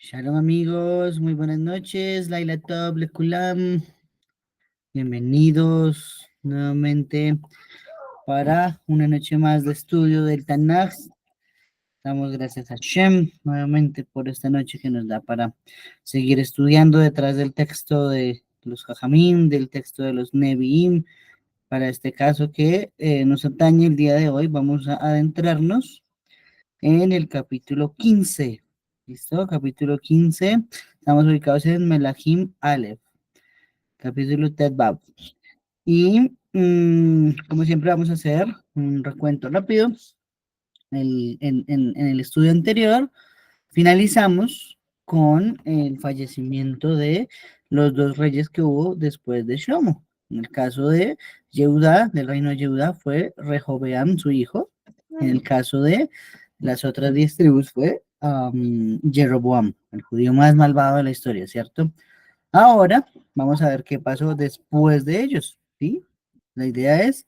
Shalom amigos, muy buenas noches, Laila Top, Lekulam, bienvenidos nuevamente para una noche más de estudio del Tanaj. Damos gracias a Shem nuevamente por esta noche que nos da para seguir estudiando detrás del texto de los Jajamim, del texto de los Nevi'im. Para este caso que nos atañe el día de hoy, vamos a adentrarnos en el capítulo 15. ¿Listo? Capítulo 15. Estamos ubicados en Melahim Aleph, capítulo Tet-Bab. Y como siempre vamos a hacer un recuento rápido. En el estudio anterior finalizamos con el fallecimiento de los dos reyes que hubo después de Shlomo. En el caso de Yehudá, del reino de Yehudá, fue Rehobeam, su hijo. En el caso de las otras 10 tribus fue Jeroboam, el judío más malvado de la historia, ¿cierto? Ahora vamos a ver qué pasó después de ellos, ¿sí? La idea es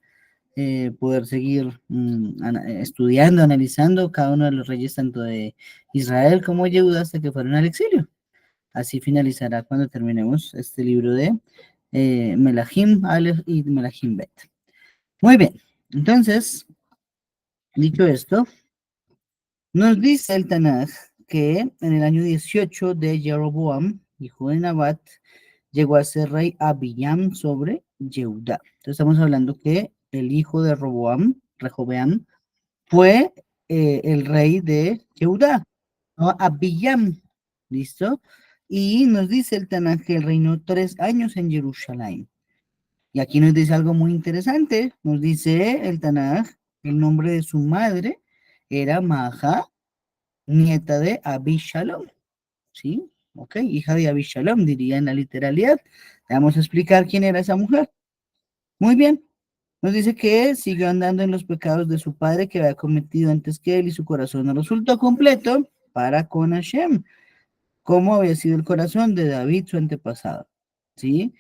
poder seguir estudiando, analizando cada uno de los reyes, tanto de Israel como de Yehuda, hasta que fueron al exilio. Así finalizará cuando terminemos este libro de Melahim Aleph y Melahim Bet. Muy bien, entonces, dicho esto, nos dice el Tanaj que en el año 18 de Jeroboam, hijo de Nabat, llegó a ser rey Abiyam sobre Yehuda. Entonces estamos hablando que el hijo de Rehobeam, fue el rey de Yehuda, ¿no? Abiyam, ¿listo? Y nos dice el Tanaj que reinó 3 años en Jerusalén. Y aquí nos dice algo muy interesante. Nos dice el Tanaj, el nombre de su madre era Maja, nieta de Abishalom, ¿sí? Ok, hija de Abishalom, diría en la literalidad. Vamos a explicar quién era esa mujer. Muy bien, nos dice que siguió andando en los pecados de su padre que había cometido antes que él y su corazón no resultó completo para con Hashem, como había sido el corazón de David, su antepasado, ¿sí?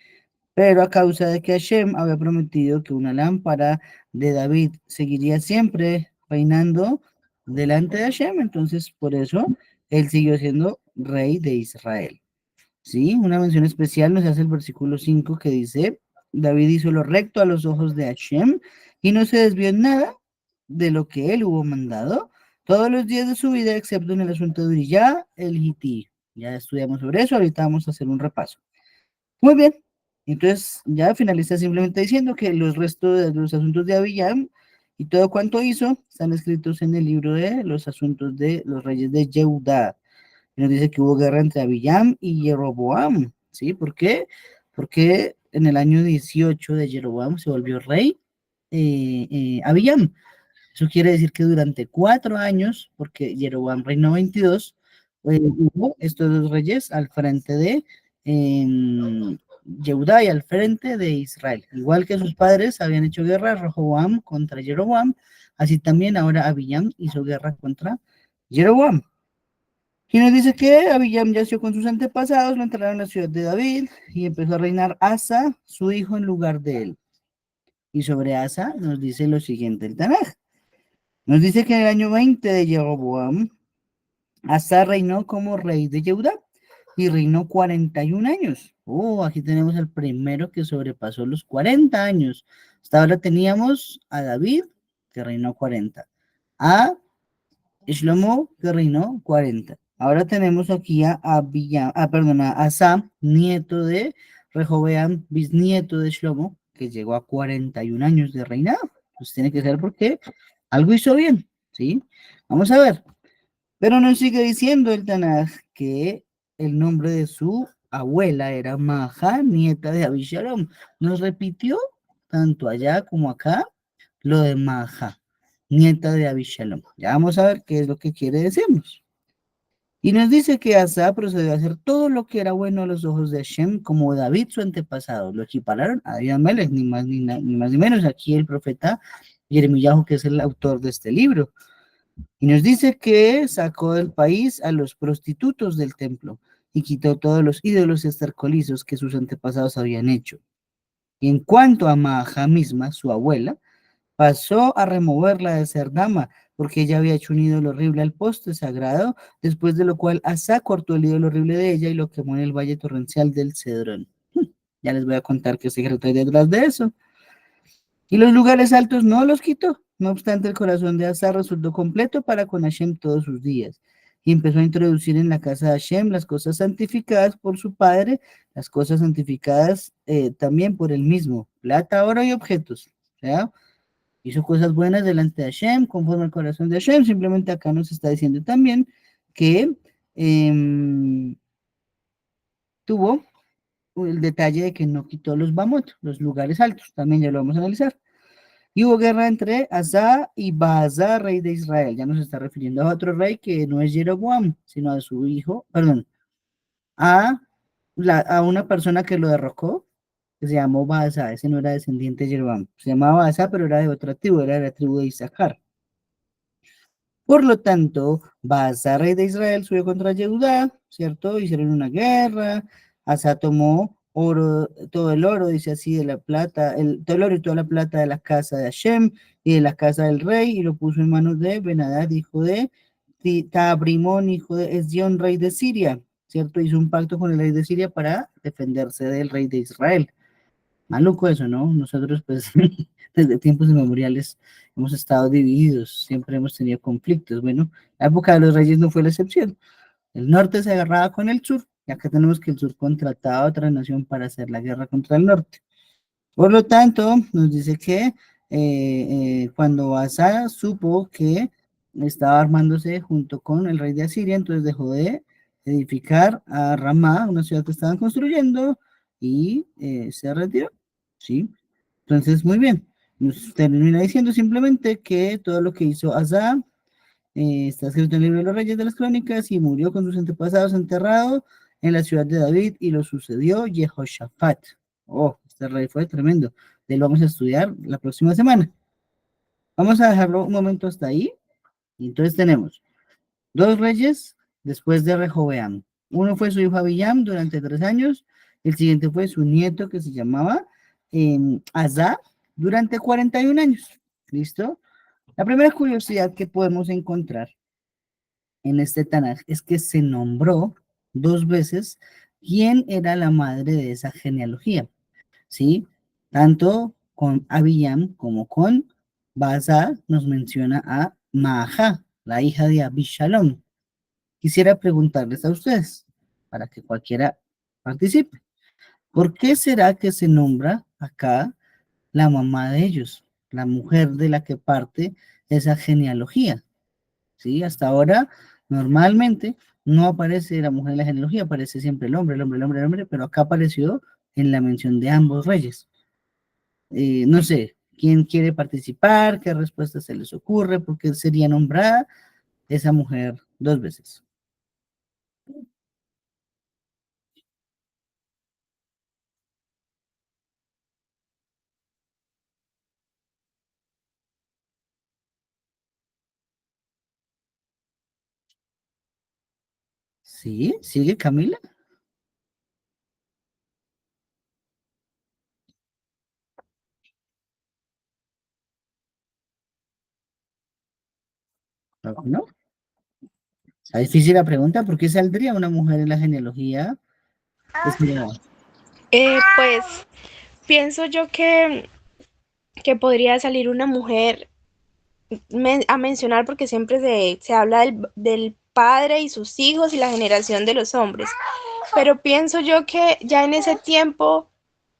Pero a causa de que Hashem había prometido que una lámpara de David seguiría siempre reinando delante de Hashem, entonces por eso él siguió siendo rey de Israel. Sí, una mención especial nos hace el versículo 5 que dice, David hizo lo recto a los ojos de Hashem y no se desvió en nada de lo que él hubo mandado todos los días de su vida, excepto en el asunto de Urijah, el Hití. Ya estudiamos sobre eso, ahorita vamos a hacer un repaso. Muy bien, entonces ya finaliza simplemente diciendo que los restos de los asuntos de Abiyam y todo cuanto hizo están escritos en el libro de los asuntos de los reyes de Yehuda. Nos dice que hubo guerra entre Abiyam y Jeroboam, ¿sí? ¿Por qué? Porque en el año 18 de Jeroboam se volvió rey Abiyam. Eso quiere decir que durante 4 años, porque Jeroboam reinó 22, hubo estos dos reyes al frente de Yehudá y al frente de Israel. Igual que sus padres habían hecho guerra, Rehoboam contra Jeroboam, así también ahora Abiyam hizo guerra contra Jeroboam. Y nos dice que Abiyam yació con sus antepasados, lo enterraron en la ciudad de David y empezó a reinar Asa, su hijo, en lugar de él. Y sobre Asa nos dice lo siguiente el Tanaj. Nos dice que en el año 20 de Jeroboam, Asa reinó como rey de Judá y reinó 41 años. Oh, aquí tenemos el primero que sobrepasó los 40 años. Hasta ahora teníamos a David, que reinó 40, a Shlomo, que reinó 40. Ahora tenemos aquí a Asa, nieto de Rehobeam, bisnieto de Shlomo, que llegó a 41 años de reinado. Pues tiene que ser porque algo hizo bien, ¿sí? Vamos a ver. Pero nos sigue diciendo el Tanaj que el nombre de su abuela era Maja, nieta de Abishalom. Nos repitió tanto allá como acá lo de Maja, nieta de Abishalom. Ya vamos a ver qué es lo que quiere decirnos. Y nos dice que Asa procedió a hacer todo lo que era bueno a los ojos de Hashem, como David su antepasado. Lo equipararon a David Amelech, ni más ni más ni menos. Aquí el profeta Jeremías, que es el autor de este libro. Y nos dice que sacó del país a los prostitutos del templo y quitó todos los ídolos estercolizos que sus antepasados habían hecho. Y en cuanto a Maja misma, su abuela, pasó a removerla de ser dama porque ella había hecho un ídolo horrible al poste sagrado, después de lo cual Asa cortó el ídolo horrible de ella y lo quemó en el valle torrencial del Cedrón. Ya les voy a contar qué secreto hay detrás de eso. Y los lugares altos no los quitó. No obstante, el corazón de Asa resultó completo para con Hashem todos sus días. Y empezó a introducir en la casa de Hashem las cosas santificadas por su padre, las cosas santificadas también por él mismo, plata, oro y objetos. O sea, hizo cosas buenas delante de Hashem, conforme al corazón de Hashem. Simplemente acá nos está diciendo también que tuvo el detalle de que no quitó los Bamot, los lugares altos. También ya lo vamos a analizar. Y hubo guerra entre Asa y Baasa, rey de Israel. Ya nos está refiriendo a otro rey que no es Jeroboam, sino a su hijo, perdón, a, a una persona que lo derrocó, que se llamó Baasa. Ese no era descendiente de Jeroboam. Se llamaba Baasa, pero era de otra tribu, era de la tribu de Isaacar. Por lo tanto, Baasa, rey de Israel, subió contra Yehudá, ¿cierto? Hicieron una guerra. Asa tomó oro, todo el oro, dice así, de la plata, todo el oro y toda la plata de la casa de Hashem y de la casa del rey, y lo puso en manos de Benadad, hijo de Tabrimón, hijo de Esdión, rey de Siria, ¿cierto? Hizo un pacto con el rey de Siria para defenderse del rey de Israel. Maluco eso, ¿no? Nosotros, pues, desde tiempos inmemoriales hemos estado divididos, siempre hemos tenido conflictos. Bueno, la época de los reyes no fue la excepción. El norte se agarraba con el sur, y acá tenemos que el sur contrataba a otra nación para hacer la guerra contra el norte. Por lo tanto, nos dice que cuando Asa supo que estaba armándose junto con el rey de Asiria, entonces dejó de edificar a Ramá, una ciudad que estaban construyendo, y se retiró. ¿Sí? Entonces, muy bien. Nos termina diciendo simplemente que todo lo que hizo Asa está escrito en el libro de los Reyes de las Crónicas y murió con sus antepasados enterrado en la ciudad de David y lo sucedió Jehoshaphat. Oh, este rey fue tremendo. De él vamos a estudiar la próxima semana. Vamos a dejarlo un momento hasta ahí. Y entonces tenemos dos reyes después de Rehoboam. Uno fue su hijo Abiyam durante 3 años. El siguiente fue su nieto que se llamaba Asa durante 41 años. ¿Listo? La primera curiosidad que podemos encontrar en este Tanaj es que se nombró 2 veces quién era la madre de esa genealogía, ¿sí? Tanto con Abiyam como con Baza nos menciona a Maaja, la hija de Abishalom. Quisiera preguntarles a ustedes, para que cualquiera participe, ¿por qué será que se nombra acá la mamá de ellos, la mujer de la que parte esa genealogía? ¿Sí? Hasta ahora, normalmente, no aparece la mujer en la genealogía, aparece siempre el hombre, el hombre, el hombre, el hombre, pero acá apareció en la mención de ambos reyes. No sé, ¿quién quiere participar? ¿Qué respuesta se les ocurre? ¿Por qué sería nombrada esa mujer 2 veces? ¿Sí? ¿Sigue Camila? ¿No? Está difícil la pregunta, ¿por qué saldría una mujer en la genealogía? Pues mira, Pues pienso yo que podría salir una mujer a mencionar porque siempre se habla del padre y sus hijos y la generación de los hombres. Pero pienso yo que ya en ese tiempo,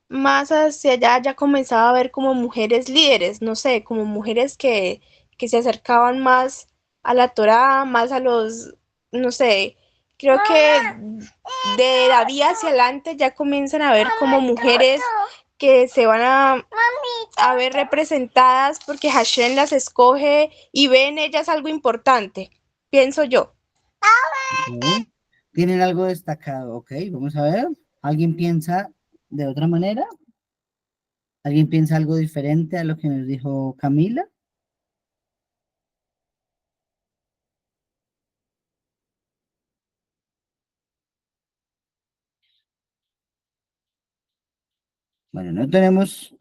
más hacia allá, ya comenzaba a ver como mujeres líderes, no sé, como mujeres que se acercaban más a la Torá, más a los, no sé, creo que de David hacia adelante ya comienzan a ver como mujeres que se van a ver representadas porque Hashem las escoge y ve en ellas algo importante, pienso yo. ok. ¿Tienen algo destacado? Ok, vamos a ver. ¿Alguien piensa de otra manera? ¿Alguien piensa algo diferente a lo que nos dijo Camila? Bueno, no tenemos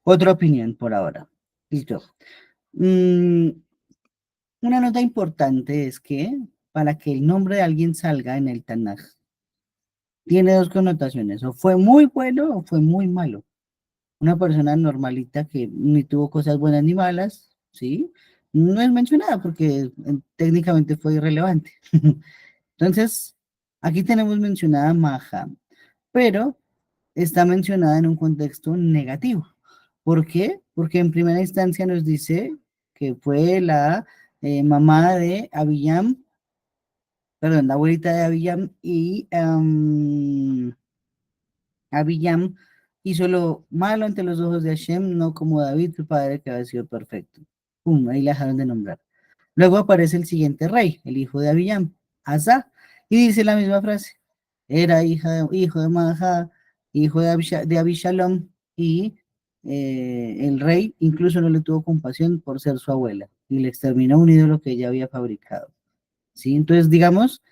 otra opinión por ahora. Listo. Mm, Una nota importante es que para que el nombre de alguien salga en el Tanaj, tiene dos connotaciones, o fue muy bueno o fue muy malo. Una persona normalita que ni tuvo cosas buenas ni malas, ¿sí? No es mencionada porque técnicamente fue irrelevante. Entonces, aquí tenemos mencionada Maja, pero está mencionada en un contexto negativo. ¿Por qué? Porque en primera instancia nos dice que fue la mamá de Abiyam, perdón, la abuelita de Abiyam y Abiyam hizo lo malo ante los ojos de Hashem, no como David, su padre, que había sido perfecto. Pum, ahí la dejaron de nombrar. Luego aparece el siguiente rey, el hijo de Abiyam, Asa, y dice la misma frase. Era hijo de Maha, hijo de Abishalom, y el rey incluso no le tuvo compasión por ser su abuela, y le exterminó un ídolo que ella había fabricado. ¿Sí? Entonces, digamos,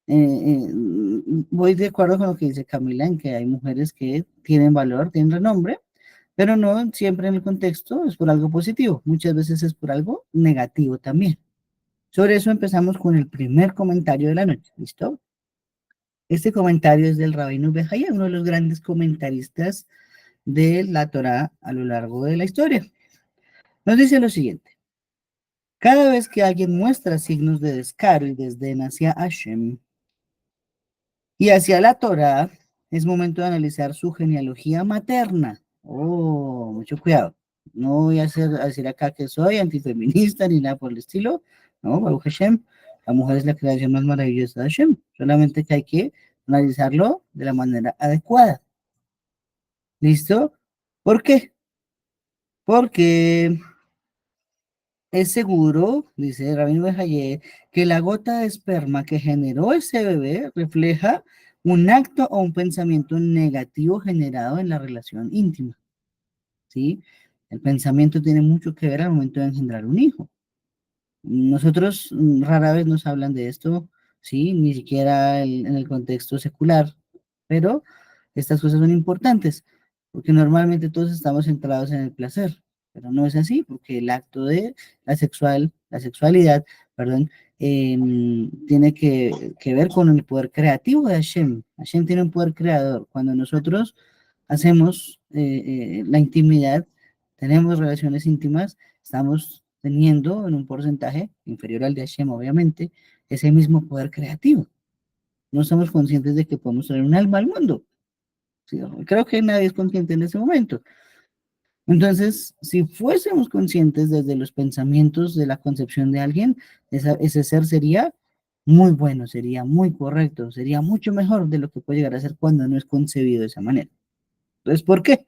voy de acuerdo con lo que dice Camila, en que hay mujeres que tienen valor, tienen renombre, pero no siempre en el contexto es por algo positivo, muchas veces es por algo negativo también. Sobre eso empezamos con el primer comentario de la noche, ¿listo? Este comentario es del Rabino Bejaía, uno de los grandes comentaristas de la Torá a lo largo de la historia. Nos dice lo siguiente: cada vez que alguien muestra signos de descaro y desdén hacia Hashem y hacia la Torá, es momento de analizar su genealogía materna. Oh, mucho cuidado. No voy a decir acá que soy antifeminista ni nada por el estilo. No, Baruch Hashem, la mujer es la creación más maravillosa de Hashem. Solamente que hay que analizarlo de la manera adecuada. ¿Listo? ¿Por qué? Porque es seguro, dice Rabino Bejaye, que la gota de esperma que generó ese bebé refleja un acto o un pensamiento negativo generado en la relación íntima, ¿sí? El pensamiento tiene mucho que ver al momento de engendrar un hijo. Nosotros rara vez nos hablan de esto, ¿sí? Ni siquiera en el contexto secular, pero estas cosas son importantes, porque normalmente todos estamos centrados en el placer, pero no es así, porque el acto de la sexualidad, perdón, tiene que ver con el poder creativo de Hashem. Hashem tiene un poder creador. Cuando nosotros hacemos la intimidad, tenemos relaciones íntimas, estamos teniendo en un porcentaje inferior al de Hashem, obviamente, ese mismo poder creativo. No somos conscientes de que podemos traer un alma al mundo. ¿Sí? Creo que nadie es consciente en ese momento. Entonces, si fuésemos conscientes desde los pensamientos de la concepción de alguien, ese ser sería muy bueno, sería muy correcto, sería mucho mejor de lo que puede llegar a ser cuando no es concebido de esa manera. Entonces, ¿por qué?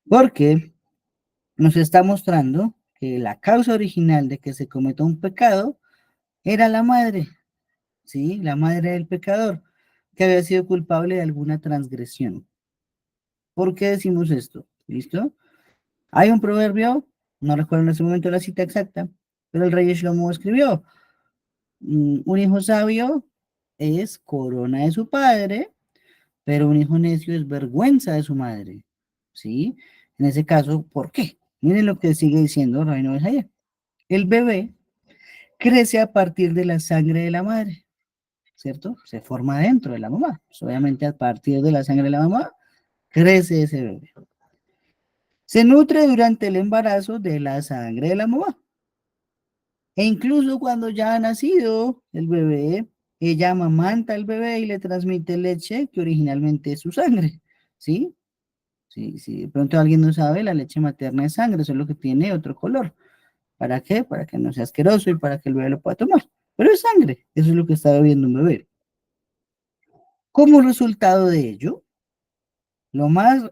Porque nos está mostrando que la causa original de que se cometa un pecado era la madre, ¿sí? La madre del pecador, que había sido culpable de alguna transgresión. ¿Por qué decimos esto? ¿Listo? Hay un proverbio, no recuerdo en ese momento la cita exacta, pero el rey Shlomo escribió, un hijo sabio es corona de su padre, pero un hijo necio es vergüenza de su madre, ¿sí? En ese caso, ¿por qué? Miren lo que sigue diciendo Rabino Bejaye. El bebé crece a partir de la sangre de la madre, ¿cierto? Se forma dentro de la mamá. Pues obviamente a partir de la sangre de la mamá crece ese bebé. Se nutre durante el embarazo de la sangre de la mamá. E incluso cuando ya ha nacido el bebé, ella amamanta al bebé y le transmite leche que originalmente es su sangre, ¿sí? Si de pronto alguien no sabe, la leche materna es sangre, solo que tiene otro color. ¿Para qué? Para que no sea asqueroso y para que el bebé lo pueda tomar. Pero es sangre, eso es lo que está bebiendo un bebé. Como resultado de ello,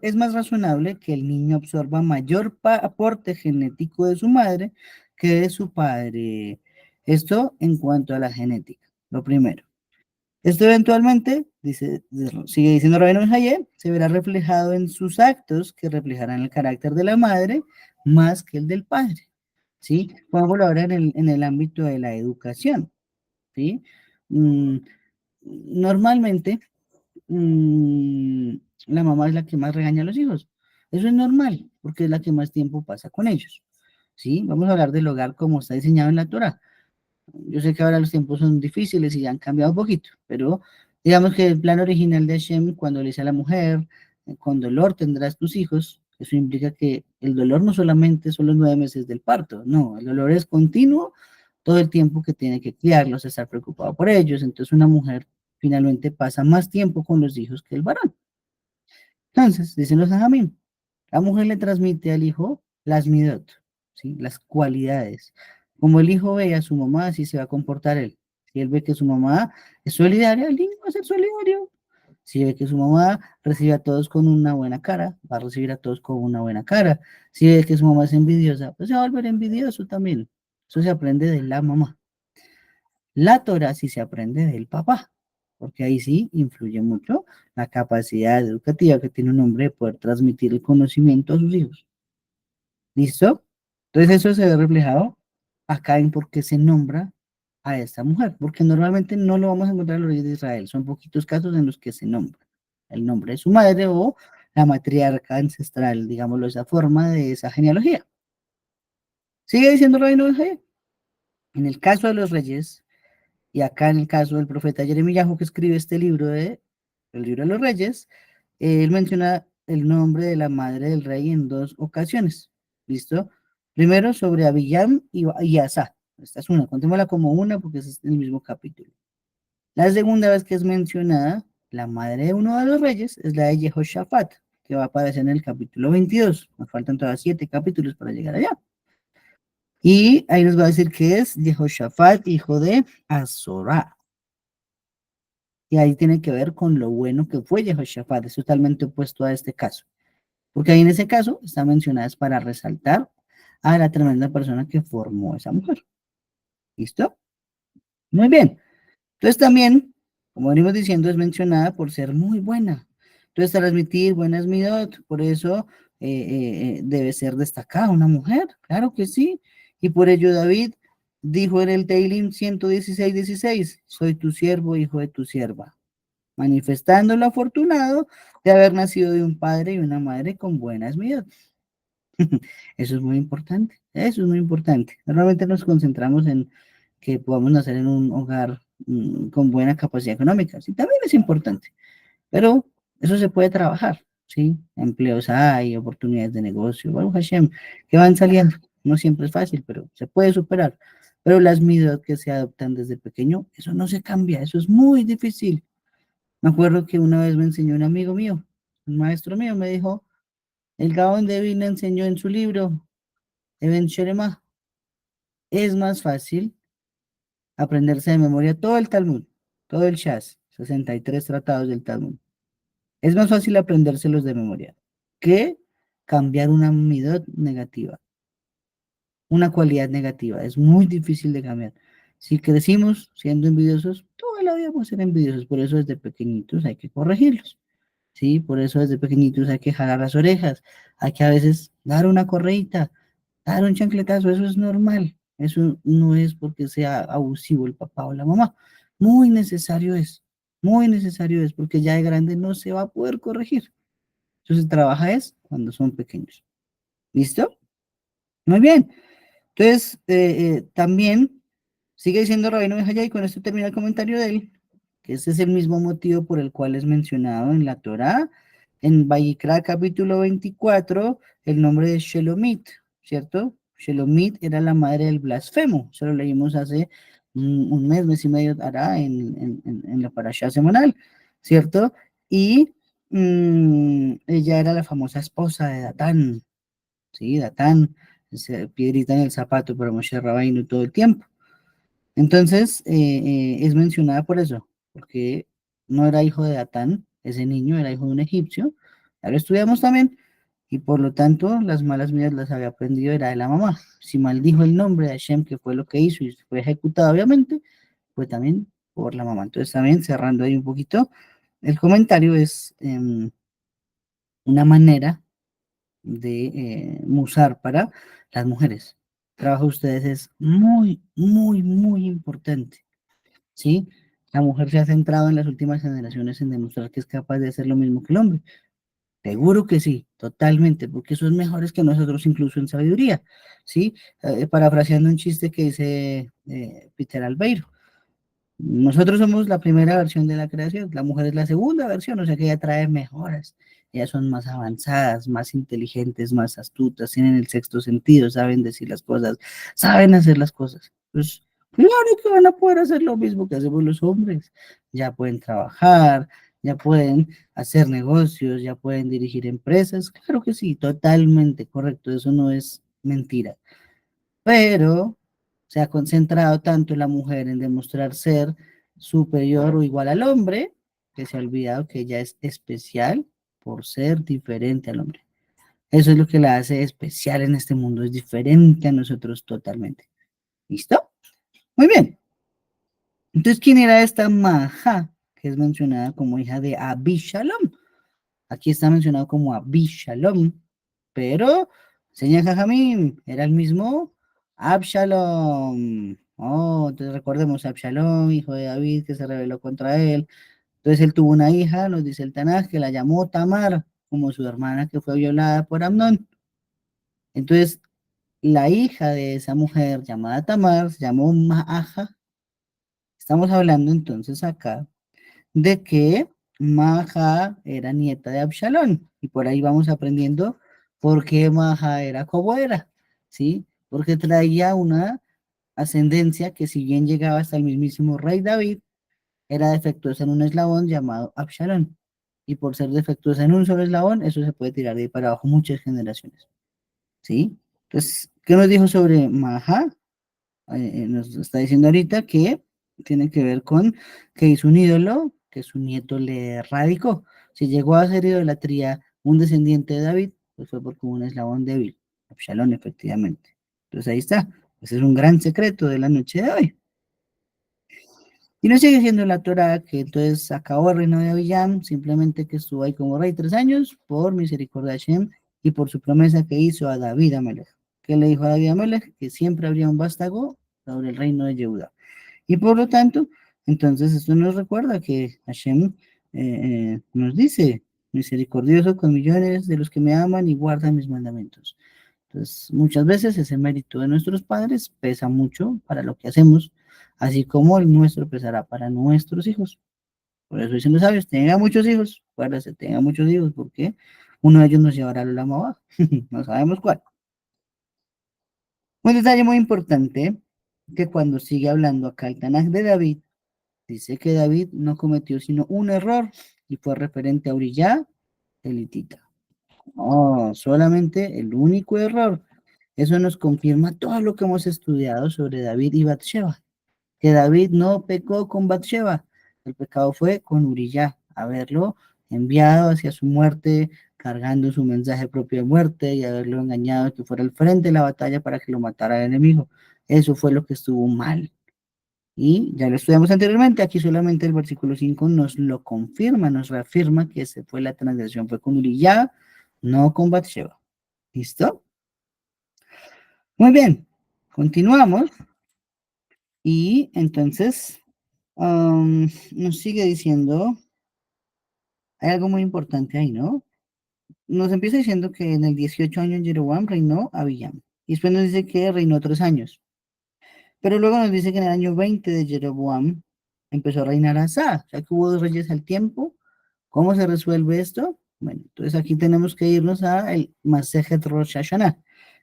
es más razonable que el niño absorba mayor aporte genético de su madre que de su padre. Esto en cuanto a la genética, lo primero. Esto eventualmente, sigue diciendo Rabino Hayek, se verá reflejado en sus actos que reflejarán el carácter de la madre más que el del padre. ¿Sí? Pongámoslo ahora en el ámbito de la educación. ¿Sí? Mm, normalmente mm, la mamá es la que más regaña a los hijos. Eso es normal, porque es la que más tiempo pasa con ellos. ¿sí? Vamos a hablar del hogar como está diseñado en la Torá. Yo sé que ahora los tiempos son difíciles y ya han cambiado un poquito, pero digamos que el plan original de Hashem, cuando le dice a la mujer, con dolor tendrás tus hijos, eso implica que el dolor no solamente son los 9 meses del parto, no, el dolor es continuo todo el tiempo que tiene que criarlos, estar preocupado por ellos. Entonces una mujer finalmente pasa más tiempo con los hijos que el varón. Entonces, dicen los Ajamim, la mujer le transmite al hijo las midot, ¿sí? Las cualidades. Como el hijo ve a su mamá, así se va a comportar él. Si él ve que su mamá es solidaria, el niño va a ser solidario. Si ve que su mamá recibe a todos con una buena cara, va a recibir a todos con una buena cara. Si ve que su mamá es envidiosa, pues se va a volver envidioso también. Eso se aprende de la mamá. La Torah sí se aprende del papá, porque ahí sí influye mucho la capacidad educativa que tiene un hombre de poder transmitir el conocimiento a sus hijos. ¿Listo? Entonces eso se ve reflejado acá en por qué se nombra a esta mujer, porque normalmente no lo vamos a encontrar en los reyes de Israel, son poquitos casos en los que se nombra el nombre de su madre o la matriarca ancestral, digámoslo de esa forma, de esa genealogía. Sigue diciendo el reino de Israel. En el caso de los reyes, y acá en el caso del profeta Jeremías, que escribe este libro el libro de los reyes, él menciona el nombre de la madre del rey en 2 ocasiones. ¿Listo? Primero sobre Abiyam y Asa. Esta es una, contémosla como una porque es el mismo capítulo. La segunda vez que es mencionada, la madre de uno de los reyes, es la de Jehoshaphat, que va a aparecer en el capítulo 22. Nos faltan todavía 7 capítulos para llegar allá. Y ahí nos va a decir que es Jehoshaphat, hijo de Azorá. Y ahí tiene que ver con lo bueno que fue Jehoshaphat, es totalmente opuesto a este caso. Porque ahí en ese caso está mencionada es para resaltar a la tremenda persona que formó esa mujer. ¿Listo? Muy bien. Entonces también, como venimos diciendo, es mencionada por ser muy buena. Entonces, transmitir buenas midot, por eso debe ser destacada una mujer, claro que sí. Y por ello David dijo en el Teilim 116:16, soy tu siervo, hijo de tu sierva, manifestando lo afortunado de haber nacido de un padre y una madre con buenas midot. Eso es muy importante, eso es muy importante. Normalmente nos concentramos en que podamos nacer en un hogar con buena capacidad económica, sí, también es importante, pero eso se puede trabajar, ¿sí? Empleos hay, oportunidades de negocio, Baruch Hashem, que van saliendo. No siempre es fácil, pero se puede superar. Pero las medidas que se adoptan desde pequeño, eso no se cambia, eso es muy difícil. Me acuerdo que una vez me enseñó un amigo mío, un maestro mío, me dijo, el Gaón de Vilna enseñó en su libro, Eben Sherema, es más fácil aprenderse de memoria todo el Talmud, todo el Shas, 63 tratados del Talmud. Es más fácil aprendérselos de memoria que cambiar una midot negativa, una cualidad negativa. Es muy difícil de cambiar. Si crecimos siendo envidiosos, toda la vida vamos a ser envidiosos. Por eso desde pequeñitos hay que corregirlos. ¿Sí? Por eso desde pequeñitos hay que jalar las orejas. Hay que a veces dar una correíta, dar un chancletazo. Eso es normal. Eso no es porque sea abusivo el papá o la mamá. Muy necesario es. Muy necesario es porque ya de grande no se va a poder corregir. Entonces trabaja es cuando son pequeños. ¿Listo? Muy bien. Entonces, también sigue diciendo Rabino Bejaya, y con esto termina el comentario de él, que ese es el mismo motivo por el cual es mencionado en la Torá, en Vayikra capítulo 24, el nombre de Shelomit, ¿cierto? Shelomit era la madre del blasfemo, se lo leímos hace un mes y medio hará en la parashá semanal, ¿cierto? Y ella era la famosa esposa de Datán, ¿sí? Datán, piedrita en el zapato para Moshe Rabbeinu todo el tiempo. Entonces, es mencionada por eso, porque no era hijo de Datán, ese niño era hijo de un egipcio, ya lo estudiamos también, y por lo tanto las malas vidas las había aprendido era de la mamá. Si maldijo el nombre de Hashem, que fue lo que hizo y fue ejecutado obviamente, fue también por la mamá. Entonces también cerrando ahí un poquito, el comentario es una manera de musar para las mujeres. El trabajo de ustedes es muy, muy, muy importante, ¿sí? La mujer se ha centrado en las últimas generaciones en demostrar que es capaz de hacer lo mismo que el hombre. Seguro que sí, totalmente, porque son mejores que nosotros incluso en sabiduría, ¿sí? Parafraseando un chiste que dice Peter Albeiro. Nosotros somos la primera versión de la creación, la mujer es la segunda versión, o sea que ella trae mejoras. Ellas son más avanzadas, más inteligentes, más astutas, tienen el sexto sentido, saben decir las cosas, saben hacer las cosas. Pues claro que van a poder hacer lo mismo que hacemos los hombres. Ya pueden trabajar, ya pueden hacer negocios, ya pueden dirigir empresas. Claro que sí, totalmente correcto, eso no es mentira, pero se ha concentrado tanto la mujer en demostrar ser superior o igual al hombre, que se ha olvidado que ella es especial por ser diferente al hombre. Eso es lo que la hace especial en este mundo, es diferente a nosotros totalmente. ¿Listo? Muy bien. Entonces, ¿quién era esta Maja, que es mencionada como hija de Abishalom? Aquí está mencionado como Abishalom, pero, señor Jajamín, era el mismo Absalom. Oh, entonces recordemos, Absalom, hijo de David, que se rebeló contra él. Entonces él tuvo una hija, nos dice el Tanaj, que la llamó Tamar, como su hermana que fue violada por Amnón. Entonces, la hija de esa mujer llamada Tamar se llamó Maaja. Estamos hablando entonces acá de que Maja era nieta de Absalón. Y por ahí vamos aprendiendo por qué Maja era como era, ¿sí? Porque traía una ascendencia que si bien llegaba hasta el mismísimo rey David, era defectuosa en un eslabón llamado Absalón. Y por ser defectuosa en un solo eslabón, eso se puede tirar de ahí para abajo muchas generaciones, ¿sí? Entonces, ¿qué nos dijo sobre Maja? Nos está diciendo ahorita que tiene que ver con que hizo un ídolo que su nieto le erradicó. Si llegó a ser idolatría un descendiente de David, pues fue porque hubo un eslabón débil, Absalón, efectivamente. Entonces ahí está. Ese es un gran secreto de la noche de hoy. Y no sigue siendo la Torah que entonces acabó el reino de Abiyam, simplemente que estuvo ahí como rey 3 años por misericordia de Hashem y por su promesa que hizo a David Amelech. ¿Qué le dijo a David Amelech? Que siempre habría un vástago sobre el reino de Yehuda. Y por lo tanto, entonces esto nos recuerda que Hashem nos dice, misericordioso con millones de los que me aman y guardan mis mandamientos. Entonces, muchas veces ese mérito de nuestros padres pesa mucho para lo que hacemos, así como el nuestro pesará para nuestros hijos. Por eso dicen los sabios, tenga muchos hijos, acuérdate, tenga muchos hijos, porque uno de ellos nos llevará a la lama, no sabemos cuál. Un detalle muy importante, que cuando sigue hablando acá el Tanaj de David, dice que David no cometió sino un error y fue referente a Uriah, el hitita. No, solamente el único error. Eso nos confirma todo lo que hemos estudiado sobre David y Bathsheba, que David no pecó con Bathsheba, el pecado fue con Uriah, haberlo enviado hacia su muerte, cargando su mensaje propio de muerte y haberlo engañado a que fuera al frente de la batalla para que lo matara el enemigo. Eso fue lo que estuvo mal. Y ya lo estudiamos anteriormente, aquí solamente el versículo 5 nos lo confirma, nos reafirma que esa fue la transgresión, fue con Uriah, no con Bathsheba. ¿Listo? Muy bien, continuamos y entonces nos sigue diciendo, hay algo muy importante ahí, ¿no? Nos empieza diciendo que en el 18 años Jeroboam reinó Abiyam y después nos dice que reinó 3 años. Pero luego nos dice que en el año 20 de Jeroboam empezó a reinar Asa, o sea que hubo 2 reyes al tiempo. ¿Cómo se resuelve esto? Bueno, entonces aquí tenemos que irnos a el Masejet Rosh Hashanah.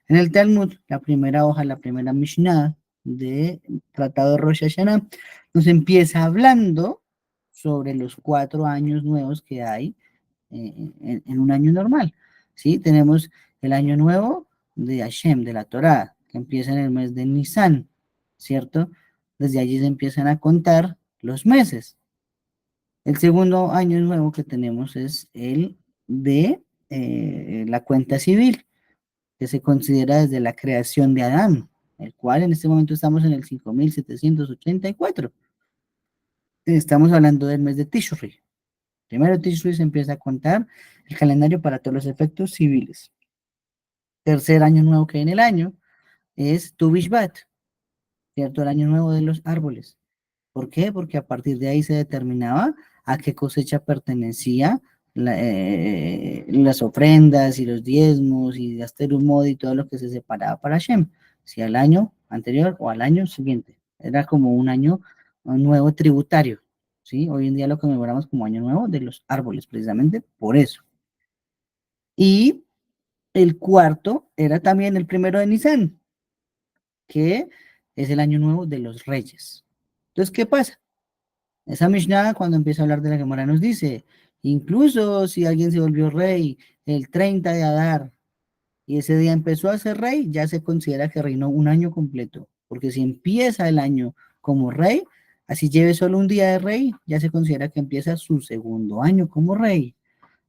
En el Talmud, la primera hoja, la primera Mishnah del Tratado de Rosh Hashanah, nos empieza hablando sobre los 4 años nuevos que hay en un año normal. ¿Sí? Tenemos el año nuevo de Hashem, de la Torá, que empieza en el mes de Nisan, ¿cierto? Desde allí se empiezan a contar los meses. El segundo año nuevo que tenemos es el de la cuenta civil, que se considera desde la creación de Adán, el cual en este momento estamos en el 5784. Estamos hablando del mes de Tishri. Primero Tishri se empieza a contar el calendario para todos los efectos civiles. Tercer año nuevo que hay en el año es Tu Bishvat, ¿cierto? El año nuevo de los árboles. ¿Por qué? Porque a partir de ahí se determinaba a qué cosecha pertenecía las ofrendas y los diezmos y Aster y todo lo que se separaba para Hashem, si al año anterior o al año siguiente. Era como un año nuevo tributario, ¿sí? Hoy en día lo conmemoramos como año nuevo de los árboles, precisamente por eso. Y el cuarto era también el primero de Nisan, que es el año nuevo de los reyes. Entonces, ¿qué pasa? Esa Mishnah, cuando empieza a hablar de la Gemara, nos dice, incluso si alguien se volvió rey el 30 de Adar y ese día empezó a ser rey, ya se considera que reinó un año completo, porque si empieza el año como rey, así lleve solo un día de rey, ya se considera que empieza su segundo año como rey.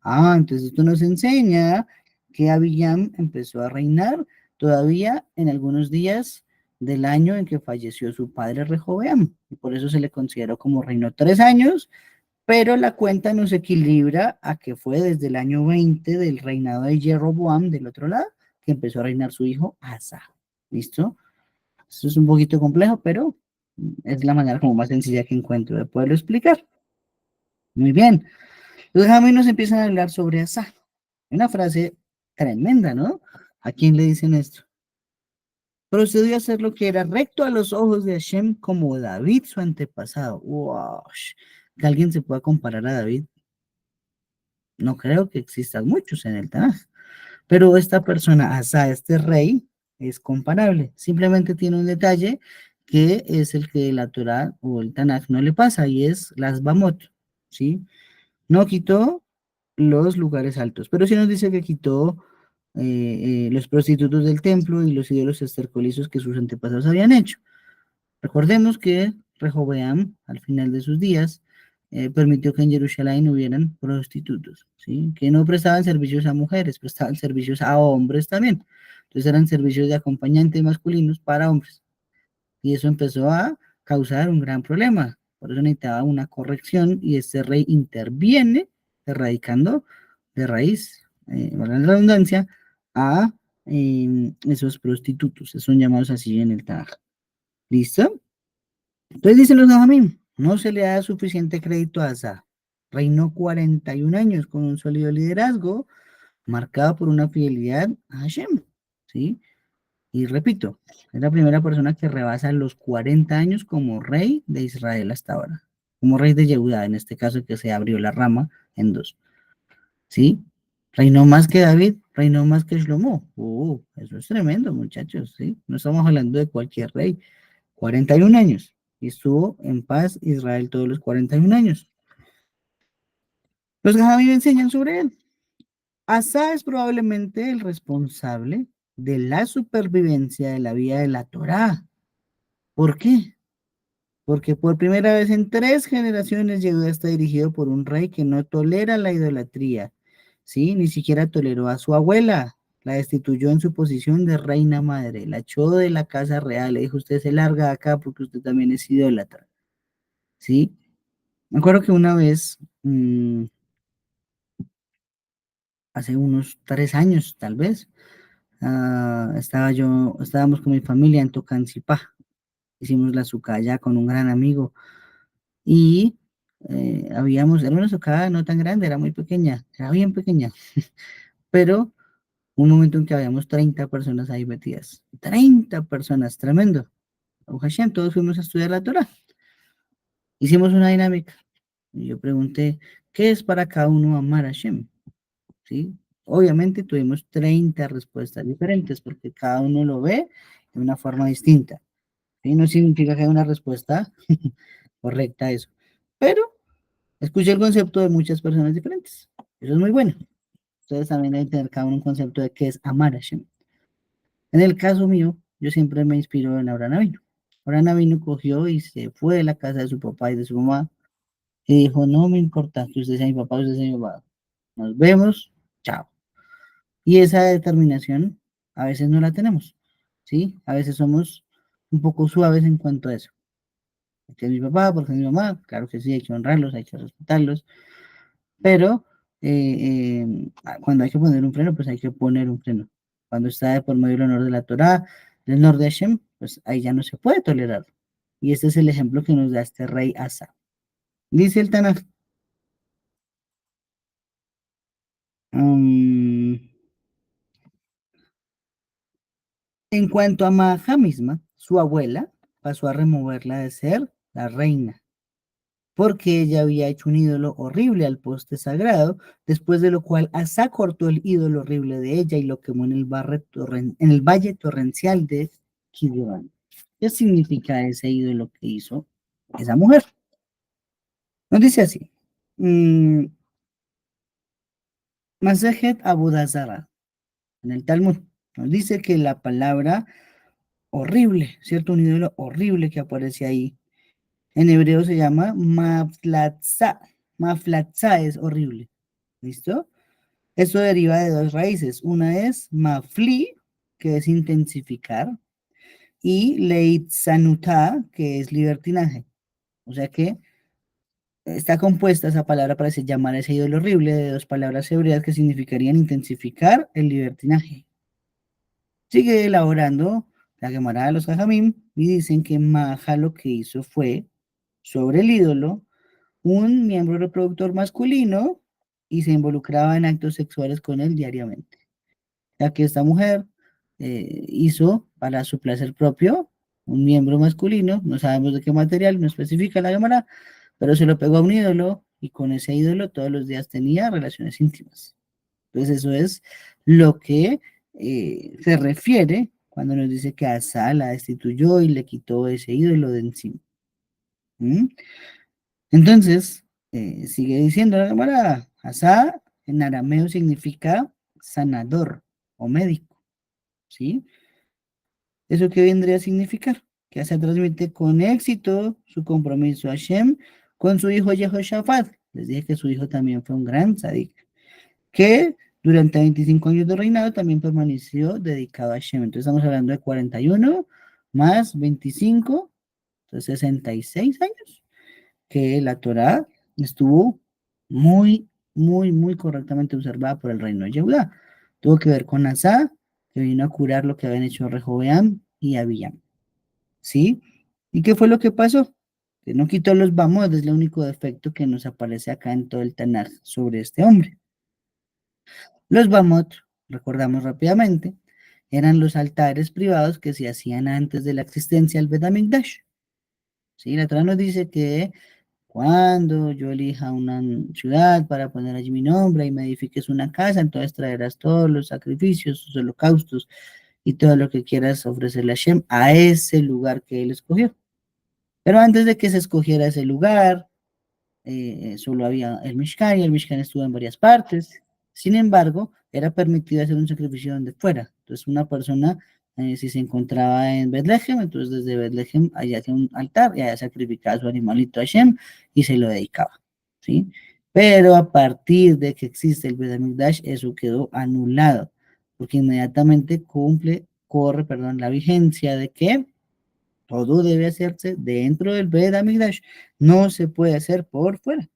Ah, entonces esto nos enseña que Abiyam empezó a reinar todavía en algunos días del año en que falleció su padre Rehoboam, y por eso se le consideró como reinó 3 años, pero la cuenta nos equilibra a que fue desde el año 20 del reinado de Jeroboam del otro lado, que empezó a reinar su hijo Asa. ¿Listo? Esto es un poquito complejo, pero es la manera como más sencilla que encuentro de poderlo explicar. Muy bien. Entonces a mí nos empiezan a hablar sobre Asa. Una frase tremenda, ¿no? ¿A quién le dicen esto? Procedió a hacer lo que era recto a los ojos de Hashem como David, su antepasado. ¡Wow! Que alguien se pueda comparar a David. No creo que existan muchos en el Tanaj. Pero esta persona, Asa, este rey, es comparable. Simplemente tiene un detalle que es el que la Torah o el Tanaj no le pasa y es las Bamot, ¿sí? No quitó los lugares altos, pero sí nos dice que quitó los prostitutos del templo y los ídolos estercolizos que sus antepasados habían hecho. Recordemos que Rehoboam, al final de sus días, permitió que en Jerusalén hubieran prostitutos, ¿sí? Que no prestaban servicios a mujeres, prestaban servicios a hombres también. Entonces eran servicios de acompañantes masculinos para hombres. Y eso empezó a causar un gran problema. Por eso necesitaba una corrección y este rey interviene erradicando de raíz, valga la redundancia, a esos prostitutos. Son llamados así en el Taj. ¿Listo? Entonces dicen los Najamim, no se le da suficiente crédito a Asa. Reinó 41 años con un sólido liderazgo marcado por una fidelidad a Hashem. ¿Sí? Y repito, es la primera persona que rebasa los 40 años como rey de Israel hasta ahora. Como rey de Yehudá, en este caso que se abrió la rama en dos. ¿Sí? Reinó más que David, reinó más que Shlomo. Eso es tremendo, muchachos, ¿sí? No estamos hablando de cualquier rey. 41 años. Y estuvo en paz Israel todos los 41 años. Los Gahamim me enseñan sobre él. Asa es probablemente el responsable de la supervivencia de la vida de la Torá. ¿Por qué? Porque por primera vez en 3 generaciones Yehuda está dirigido por un rey que no tolera la idolatría, ¿sí? Ni siquiera toleró a su abuela, la destituyó en su posición de reina madre, la echó de la casa real, le dijo, usted se larga de acá porque usted también es idólatra, ¿sí? Me acuerdo que una vez, hace unos 3 años tal vez, estábamos con mi familia en Tocancipá, hicimos la sucaya con un gran amigo y era una socada no tan grande, era muy pequeña, era bien pequeña, pero un momento en que habíamos 30 personas ahí metidas, 30 personas, tremendo. Baruch Hashem, todos fuimos a estudiar la Torah. Hicimos una dinámica y yo pregunté, ¿qué es para cada uno amar a Hashem? ¿Sí? Obviamente tuvimos 30 respuestas diferentes porque cada uno lo ve de una forma distinta. ¿Sí? No significa que haya una respuesta correcta a eso, pero escuché el concepto de muchas personas diferentes. Eso es muy bueno. Ustedes también deben tener cada uno un concepto de qué es amar a Hashem. En el caso mío, yo siempre me inspiro en Abraham Avinu. Abraham Avinu cogió y se fue de la casa de su papá y de su mamá y dijo, no me importa que usted sea mi papá, usted sea mi mamá. Nos vemos, chao. Y esa determinación a veces no la tenemos, ¿sí? A veces somos un poco suaves en cuanto a eso. Porque es mi papá, porque es mi mamá, claro que sí, hay que honrarlos, hay que respetarlos, pero cuando hay que poner un freno, pues hay que poner un freno. Cuando está de por medio el honor de la Torá, el honor de Hashem, pues ahí ya no se puede tolerar. Y este es el ejemplo que nos da este rey Asa. Dice el Tanaj, Mm, en cuanto a Maja misma, su abuela pasó a removerla de ser la reina, porque ella había hecho un ídolo horrible al poste sagrado, después de lo cual Asa cortó el ídolo horrible de ella y lo quemó en en el valle torrencial de Kidron. ¿Qué significa ese ídolo que hizo esa mujer? Nos dice así, mm, Masejet Abudazara, en el Talmud, nos dice que la palabra horrible, ¿cierto? Un ídolo horrible que aparece ahí. En hebreo se llama maflatza. Maflatza es horrible. ¿Listo? Eso deriva de dos raíces. Una es mafli, que es intensificar, y leitzanutá, que es libertinaje. O sea que está compuesta esa palabra para llamar a ese ídolo horrible de dos palabras hebreas que significarían intensificar el libertinaje. Sigue elaborando la Gemara de los Jajamim y dicen que Maja lo que hizo fue, sobre el ídolo, un miembro reproductor masculino y se involucraba en actos sexuales con él diariamente. Ya que esta mujer hizo para su placer propio un miembro masculino, no sabemos de qué material, no especifica la Gemara, pero se lo pegó a un ídolo y con ese ídolo todos los días tenía relaciones íntimas. Entonces eso es lo que se refiere cuando nos dice que Asa la destituyó y le quitó ese ídolo de encima. ¿Mm? Entonces, sigue diciendo la Gemara, Asa en arameo significa sanador o médico, ¿sí? ¿Eso qué vendría a significar? Que Asa transmite con éxito su compromiso a Hashem con su hijo Jehoshaphat. Les dije que su hijo también fue un gran tzadik, que durante 25 años de reinado también permaneció dedicado a Hashem. Entonces estamos hablando de 41 más 25, entonces 66 años que la Torá estuvo muy, muy, muy correctamente observada por el reino de Yehudá. Tuvo que ver con Asa, que vino a curar lo que habían hecho Rehoboam y Abiyam. ¿Sí? ¿Y qué fue lo que pasó? Que no quitó los Bamot, es el único defecto que nos aparece acá en todo el Tanaj sobre este hombre. Los Bamot, recordamos rápidamente, eran los altares privados que se hacían antes de la existencia del Bet HaMikdash. ¿Sí? La Torah nos dice que cuando yo elija una ciudad para poner allí mi nombre y me edifiques una casa, entonces traerás todos los sacrificios, los holocaustos y todo lo que quieras ofrecerle a Shem a ese lugar que él escogió. Pero antes de que se escogiera ese lugar, solo había el Mishkan y el Mishkan estuvo en varias partes. Sin embargo, era permitido hacer un sacrificio donde fuera. Entonces, una persona, si se encontraba en Betlehem, entonces desde Betlehem allá hacía un altar y allá sacrificaba su animalito a Hashem y se lo dedicaba. ¿Sí? Pero a partir de que existe el Bet HaMikdash, eso quedó anulado, porque inmediatamente corre, perdón, la vigencia de que todo debe hacerse dentro del Bet HaMikdash, no se puede hacer por fuera.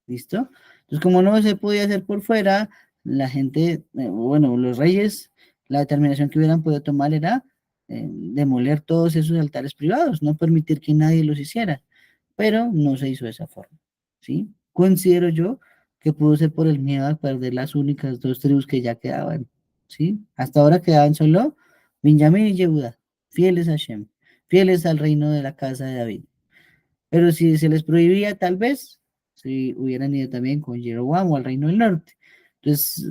¿Listo? Entonces, como no se podía hacer por fuera, la gente, bueno, los reyes, la determinación que hubieran podido tomar era demoler todos esos altares privados, no permitir que nadie los hiciera, pero no se hizo de esa forma, ¿sí? Considero yo que pudo ser por el miedo a perder las únicas dos tribus que ya quedaban, ¿sí? Hasta ahora quedaban solo Benjamín y Yehuda, fieles a Shem, fieles al reino de la casa de David. Pero si se les prohibía, tal vez, si hubieran ido también con Jeroboam o al Reino del Norte. Entonces,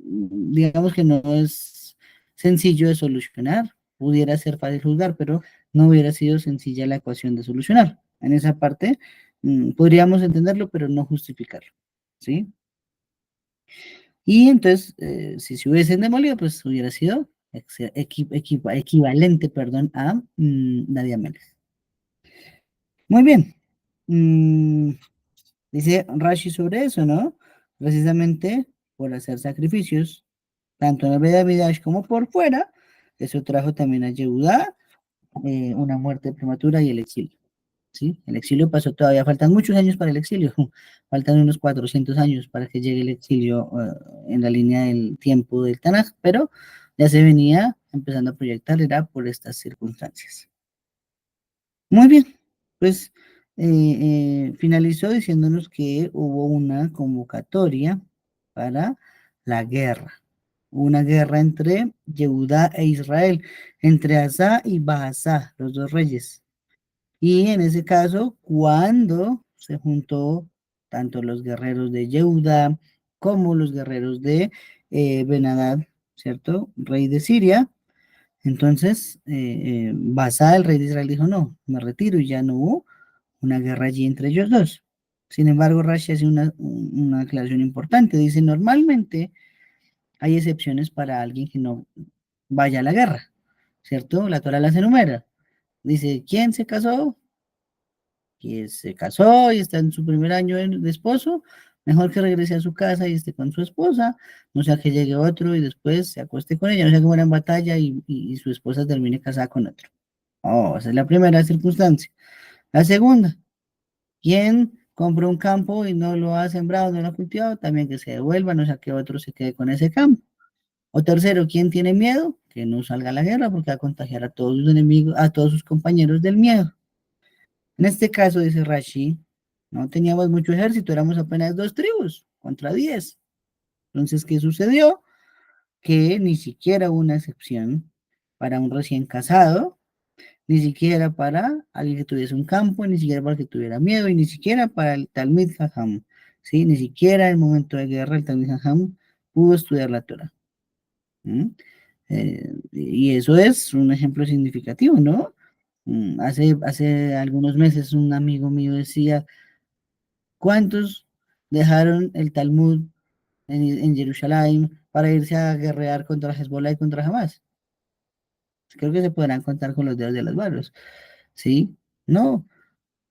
digamos que no es sencillo de solucionar, pudiera ser fácil juzgar, pero no hubiera sido sencilla la ecuación de solucionar. En esa parte, podríamos entenderlo, pero no justificarlo, ¿sí? Y entonces, si se hubiesen demolido, pues hubiera sido equivalente, perdón, a Nadia Meles. Muy bien. Mm, Dice Rashi sobre eso, ¿no? Precisamente por hacer sacrificios, tanto en el Beda como por fuera, eso trajo también a Yehudá una muerte prematura y el exilio. ¿Sí? El exilio pasó todavía, faltan muchos años para el exilio, faltan unos 400 años para que llegue el exilio en la línea del tiempo del Tanaj, pero ya se venía empezando a proyectar, era por estas circunstancias. Muy bien, pues finalizó diciéndonos que hubo una convocatoria para la guerra. Una guerra entre Yehudá e Israel, entre Asa y Baasá, los dos reyes. Y en ese caso, cuando se juntó tanto los guerreros de Yehudá como los guerreros de Benadad, ¿cierto? Rey de Siria, entonces Baasá, el rey de Israel, dijo, no, me retiro y ya no hubo una guerra allí entre ellos dos. Sin embargo, Rashi hace una aclaración importante. Dice, normalmente hay excepciones para alguien que no vaya a la guerra, ¿cierto? La Torah las enumera. Dice, ¿quién se casó? Que se casó y está en su primer año de esposo, mejor que regrese a su casa y esté con su esposa, no sea que llegue otro y después se acueste con ella, no sea que muera en batalla y su esposa termine casada con otro. Oh, esa es la primera circunstancia. La segunda, quien compró un campo y no lo ha sembrado, no lo ha cultivado, también que se devuelva, no sea que otro se quede con ese campo. O tercero, ¿quién tiene miedo? Que no salga a la guerra porque va a contagiar a todos sus enemigos, a todos sus compañeros del miedo. En este caso, dice Rashi, no teníamos mucho ejército, éramos apenas 2 tribus contra 10. Entonces, ¿qué sucedió? Que ni siquiera hubo una excepción para un recién casado, ni siquiera para alguien que tuviese un campo, ni siquiera para el que tuviera miedo, y ni siquiera para el Talmid Jajam, ¿sí? Ni siquiera en el momento de guerra el Talmid Jajam pudo estudiar la Torah. Y eso es un ejemplo significativo, ¿no? Hace algunos meses un amigo mío decía, ¿cuántos dejaron el Talmud en Jerusalén para irse a guerrear contra Hezbollah y contra Hamas? Creo que se podrán contar con los dedos de las manos, ¿sí? No,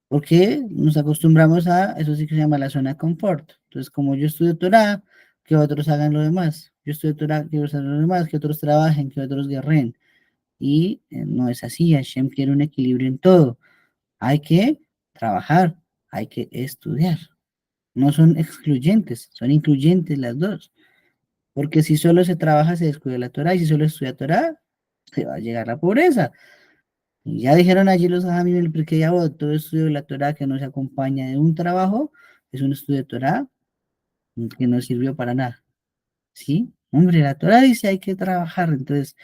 porque nos acostumbramos a, eso sí que se llama la zona de confort. Entonces, como yo estudio Torah, que otros hagan lo demás. Yo estudio Torah, que otros hagan lo demás, que otros trabajen, que otros guerreen. Y no es así, Hashem quiere un equilibrio en todo. Hay que trabajar, hay que estudiar. No son excluyentes, son incluyentes las dos. Porque si solo se trabaja, se descuida la Torah, y si solo estudia Torah, se va a llegar a la pobreza. Y ya dijeron allí los Ajamim en el Pirkei ya todo estudio de la Torah que no se acompaña de un trabajo, es un estudio de Torah que no sirvió para nada. ¿Sí? Hombre, la Torah dice hay que trabajar, entonces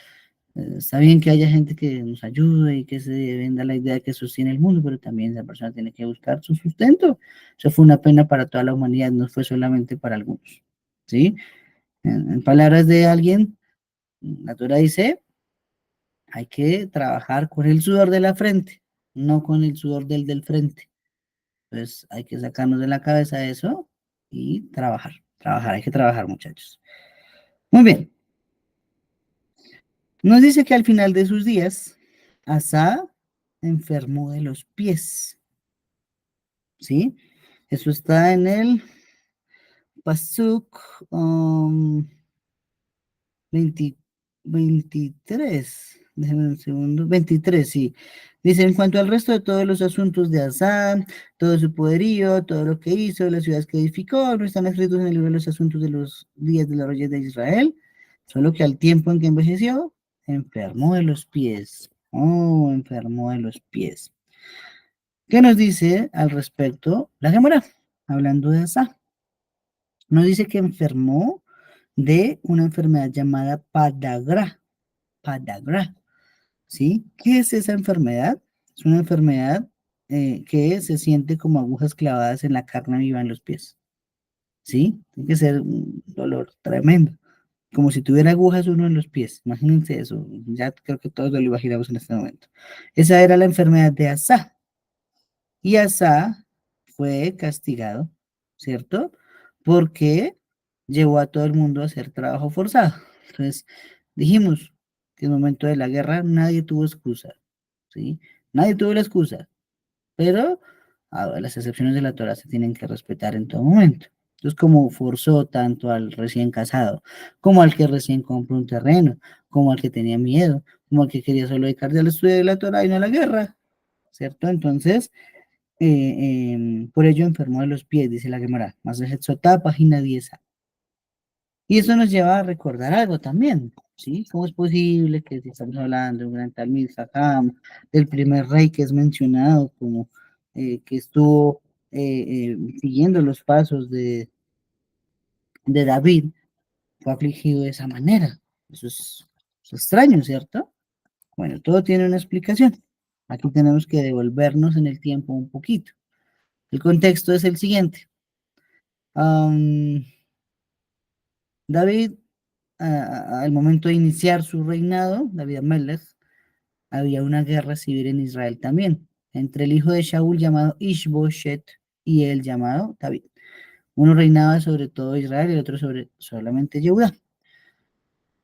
está bien que haya gente que nos ayude y que se venda la idea de que sostiene el mundo, pero también esa persona tiene que buscar su sustento. Eso fue una pena para toda la humanidad, no fue solamente para algunos. ¿Sí? En palabras de alguien, la Torah dice, hay que trabajar con el sudor de la frente, no con el sudor del frente. Entonces hay que sacarnos de la cabeza eso y trabajar, hay que trabajar, muchachos. Muy bien, nos dice que al final de sus días, Asa enfermó de los pies, ¿sí? Eso está en el Pasuk 20 23, déjenme un segundo, 23, sí. Dice, en cuanto al resto de todos los asuntos de Asa, todo su poderío, todo lo que hizo, las ciudades que edificó, no están escritos en el libro de los asuntos de los días de los reyes de Israel, solo que al tiempo en que envejeció, enfermó de los pies. Oh, enfermó de los pies. ¿Qué nos dice al respecto la Gemara? Hablando de Asa. Nos dice que enfermó de una enfermedad llamada padagra. Padagra, ¿sí? ¿Qué es esa enfermedad? Es una enfermedad que se siente como agujas clavadas en la carne viva en los pies, ¿sí? Tiene que ser un dolor tremendo, como si tuviera agujas uno en los pies. Imagínense eso, ya creo que todos lo imaginamos en este momento. Esa era la enfermedad de Asa. Y Asa fue castigado, ¿cierto? Porque llevó a todo el mundo a hacer trabajo forzado. Entonces, dijimos que en el momento de la guerra nadie tuvo excusa, ¿sí? Nadie tuvo la excusa, pero las excepciones de la Torah se tienen que respetar en todo momento. Entonces, como forzó tanto al recién casado, como al que recién compró un terreno, como al que tenía miedo, como al que quería solo dedicarse al estudio de la Torah y no a la guerra, ¿cierto? Entonces, por ello enfermó de los pies, dice la Gemara. Más de Sotá, página 10. Y eso nos lleva a recordar algo también, ¿sí? ¿Cómo es posible que si estamos hablando de un gran Talmid Jajam, del primer rey que es mencionado como que estuvo siguiendo los pasos de David, fue afligido de esa manera? Es extraño, ¿cierto? Bueno, todo tiene una explicación. Aquí tenemos que devolvernos en el tiempo un poquito. El contexto es el siguiente. Am, David, al momento de iniciar su reinado, David Amelech, había una guerra civil en Israel también, entre el hijo de Shaul llamado Ishbosheth y el llamado David. Uno reinaba sobre todo Israel y el otro sobre solamente Judá.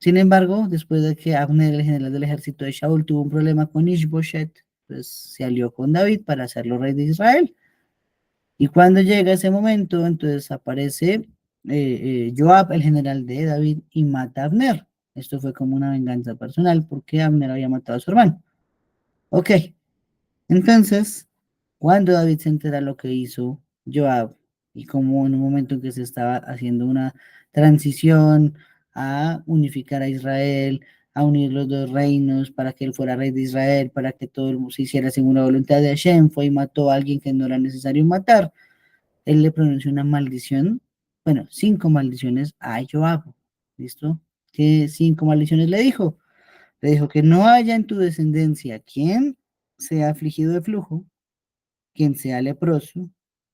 Sin embargo, después de que Abner, el general del ejército de Shaul, tuvo un problema con Ishbosheth, pues se alió con David para hacerlo rey de Israel. Y cuando llega ese momento, entonces aparece Joab, el general de David, y mata a Abner. Esto fue como una venganza personal porque Abner había matado a su hermano. Ok, entonces, cuando David se entera lo que hizo Joab, y como en un momento en que se estaba haciendo una transición a unificar a Israel, a unir los dos reinos para que él fuera rey de Israel, para que todo el mundo se hiciera según la voluntad de Hashem, fue y mató a alguien que no era necesario matar. Él le pronunció una maldición, bueno, 5 maldiciones a Joab. ¿Listo? ¿Qué 5 maldiciones le dijo? Le dijo que no haya en tu descendencia quien sea afligido de flujo, quien sea leproso,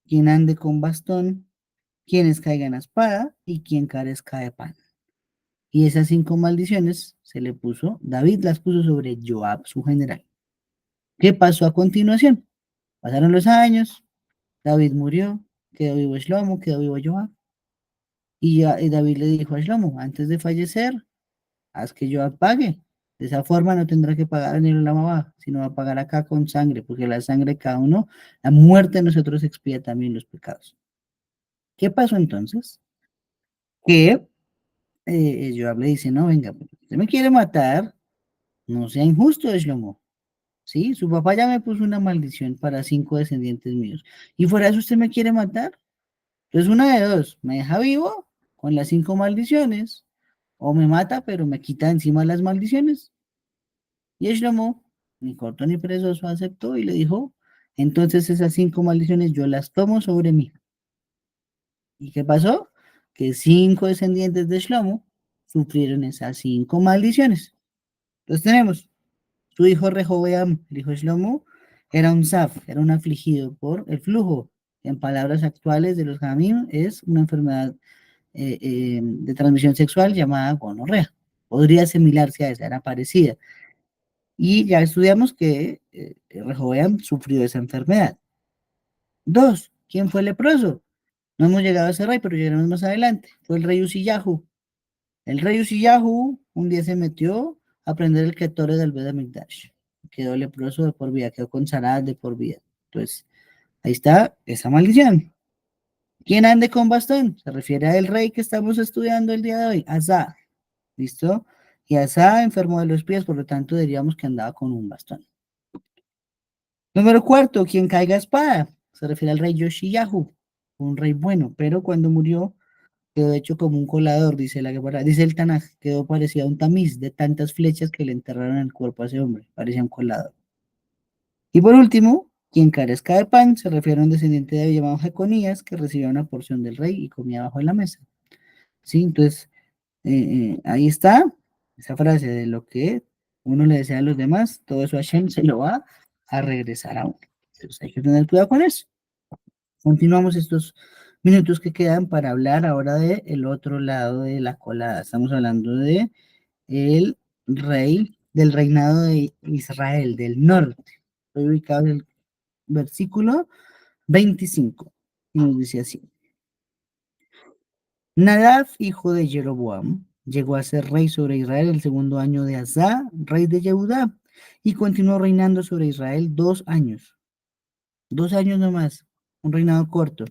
quien ande con bastón, quienes caigan a espada y quien carezca de pan. Y esas 5 maldiciones se le puso, David las puso sobre Joab, su general. ¿Qué pasó a continuación? Pasaron los años, David murió, quedó vivo Shlomo, quedó vivo Joab. Y David le dijo a Shlomo, antes de fallecer, haz que Joab pague. De esa forma no tendrá que pagar en el Lamabá, sino va a pagar acá con sangre, porque la sangre de cada uno, la muerte de nosotros expía también los pecados. ¿Qué pasó entonces? Que Joab le dice, no, venga, pues, usted me quiere matar, no sea injusto, Shlomo. ¿Sí? Su papá ya me puso una maldición para 5 descendientes míos. Y fuera de eso usted me quiere matar. Entonces una de dos, me deja vivo con las 5 maldiciones, o me mata, pero me quita encima las maldiciones. Y Shlomo, ni corto ni perezoso, aceptó y le dijo, entonces esas 5 maldiciones yo las tomo sobre mí. ¿Y qué pasó? Que 5 descendientes de Shlomo sufrieron esas 5 maldiciones. Entonces tenemos su hijo Rehoboam, el hijo de Shlomo, era un Zaf, era un afligido por el flujo. En palabras actuales de los Jamim, es una enfermedad de transmisión sexual llamada gonorrea. Podría asimilarse a esa, era parecida. Y ya estudiamos que Rehoboam sufrió esa enfermedad. Dos, ¿quién fue el leproso? No hemos llegado a ese rey, pero llegaremos más adelante. Fue el rey Uziyahu. El rey Uziyahu un día se metió a aprender el Ketore del Bedamigdash. Quedó leproso de por vida, quedó con Sarat de por vida. Entonces, ahí está esa maldición. ¿Quién ande con bastón? Se refiere al rey que estamos estudiando el día de hoy, Asa. ¿Listo? Y Asa enfermó de los pies, por lo tanto diríamos que andaba con un bastón. Número cuarto, quien caiga a espada. Se refiere al rey Yoshiyahu, un rey bueno, pero cuando murió quedó hecho como un colador, dice la Gemara, dice el Tanaj, quedó parecido a un tamiz de tantas flechas que le enterraron en el cuerpo a ese hombre, parecía un colador. Y por último, quien carezca de pan, se refiere a un descendiente de David llamado Jeconías, que recibía una porción del rey y comía bajo la mesa. ¿Sí? Entonces, ahí está esa frase de lo que uno le desea a los demás, todo eso Hashem se lo va a regresar a uno. Entonces hay que tener cuidado con eso. Continuamos estos minutos que quedan para hablar ahora del otro lado de la colada. Estamos hablando de el rey del reinado de Israel, del norte. Estoy ubicado en el versículo 25. Y nos dice así. Nadab, hijo de Jeroboam, llegó a ser rey sobre Israel el segundo año de Asa, rey de Yehudá, y continuó reinando sobre Israel 2 años. 2 años nomás, un reinado corto.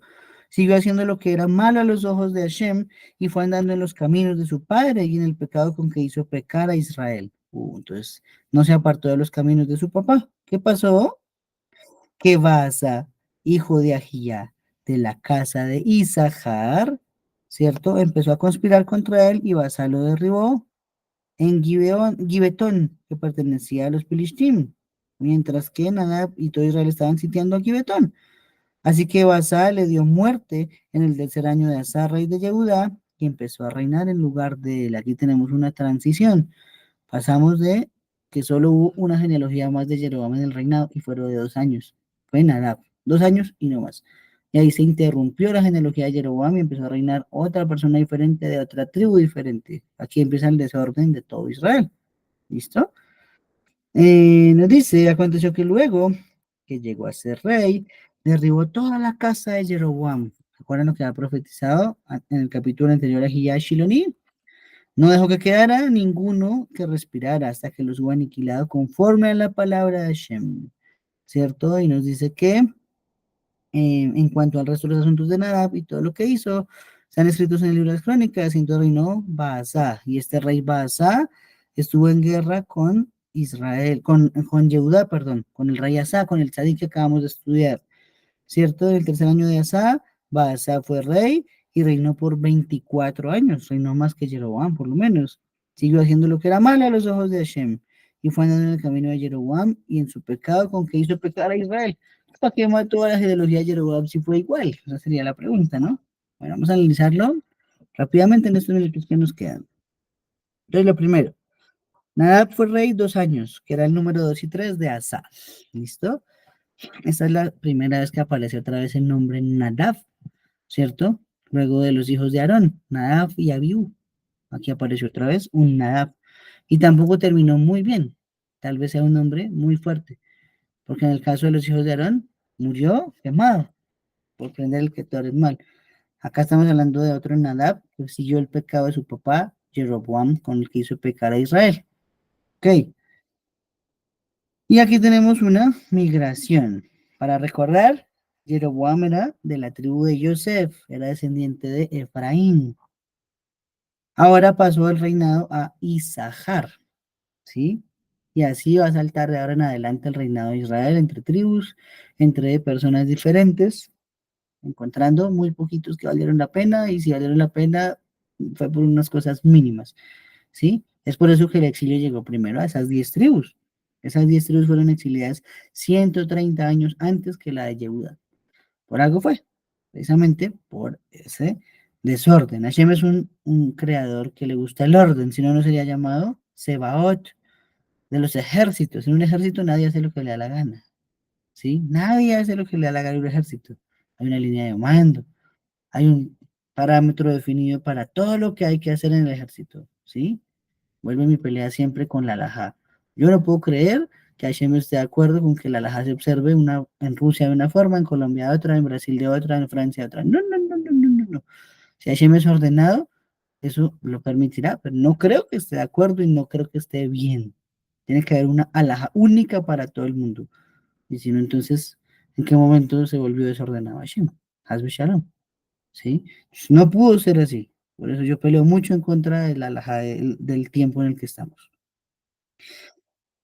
Siguió haciendo lo que era malo a los ojos de Hashem y fue andando en los caminos de su padre y en el pecado con que hizo pecar a Israel. Entonces, no se apartó de los caminos de su papá. ¿Qué pasó? Que Baasa, hijo de Ahía, de la casa de Isahar, ¿cierto? Empezó a conspirar contra él y Baasa lo derribó en Gibetón, que pertenecía a los Filistim, mientras que Nadab y todo Israel estaban sitiando a Gibetón. Así que Baasa le dio muerte en el tercer año de Asa, rey de Yehudá, y empezó a reinar en lugar de él. Aquí tenemos una transición. Pasamos de que solo hubo una genealogía más de Jeroboam en el reinado y fueron de 2 años. Fue Nadab, 2 años y no más. Y ahí se interrumpió la genealogía de Jeroboam y empezó a reinar otra persona diferente de otra tribu diferente. Aquí empieza el desorden de todo Israel. ¿Listo? Nos dice, aconteció que luego que llegó a ser rey, derribó toda la casa de Jeroboam. ¿Se acuerdan lo que ha profetizado en el capítulo anterior a Ahijah Shiloní? No dejó que quedara ninguno que respirara hasta que los hubo aniquilado conforme a la palabra de Hashem, ¿cierto? Y nos dice que en cuanto al resto de los asuntos de Nadab y todo lo que hizo, están escritos en el libro de las crónicas, y entonces reinó Baasá, y este rey Baasá estuvo en guerra con Israel, con Yehudá, perdón, con el rey Asa, con el tzadik que acabamos de estudiar, ¿cierto? En el tercer año de Asa, Baasá fue rey y reinó por 24 años, reinó más que Jeroboam, por lo menos. Siguió haciendo lo que era malo a los ojos de Hashem, y fue andando en el camino de Jeroboam y en su pecado con que hizo pecar a Israel. ¿Para qué mató a la genealogía de Jeroboam si fue igual? Esa sería la pregunta, ¿no? Bueno, vamos a analizarlo rápidamente en estos minutos que nos quedan. Entonces, lo primero, Nadab fue rey 2 años, que era el número 2 y 3 de Asa. ¿Listo? Esta es la primera vez que aparece otra vez el nombre Nadab, ¿cierto? Luego de los hijos de Aarón, Nadab y Abiú. Aquí apareció otra vez un Nadab. Y tampoco terminó muy bien. Tal vez sea un nombre muy fuerte, porque en el caso de los hijos de Aarón, murió quemado por prender el Ketoret mal. Acá estamos hablando de otro Nadab que siguió el pecado de su papá, Jeroboam, con el que hizo pecar a Israel. Ok. Y aquí tenemos una migración. Para recordar, Jeroboam era de la tribu de Joseph, era descendiente de Efraín. Ahora pasó el reinado a Isahar, ¿sí? Y así va a saltar de ahora en adelante el reinado de Israel entre tribus, entre personas diferentes, encontrando muy poquitos que valieron la pena, y si valieron la pena fue por unas cosas mínimas, ¿sí? Es por eso que el exilio llegó primero a esas 10 tribus. Esas 10 tribus fueron exiliadas 130 años antes que la de Yehuda. Por algo fue, precisamente por ese desorden. Hashem es un creador que le gusta el orden, si no, no sería llamado Sebaot, de los ejércitos. En un ejército nadie hace lo que le da la gana, ¿sí? Nadie hace lo que le da la gana en un ejército. Hay una línea de mando, hay un parámetro definido para todo lo que hay que hacer en el ejército, ¿sí? Vuelve mi pelea siempre con la alajá. Yo no puedo creer que Hashem esté de acuerdo con que la alajá se observe en Rusia de una forma, en Colombia de otra, en Brasil de otra, en Francia de otra. No, no, no, no, no, no, no. Si Hashem es ordenado, eso lo permitirá, pero no creo que esté de acuerdo y no creo que esté bien. Tiene que haber una alhaja única para todo el mundo. Y si no, entonces, ¿en qué momento se volvió desordenado Hashem? Hasbe Shalom. ¿Sí? No pudo ser así. Por eso yo peleo mucho en contra de la alhaja del tiempo en el que estamos.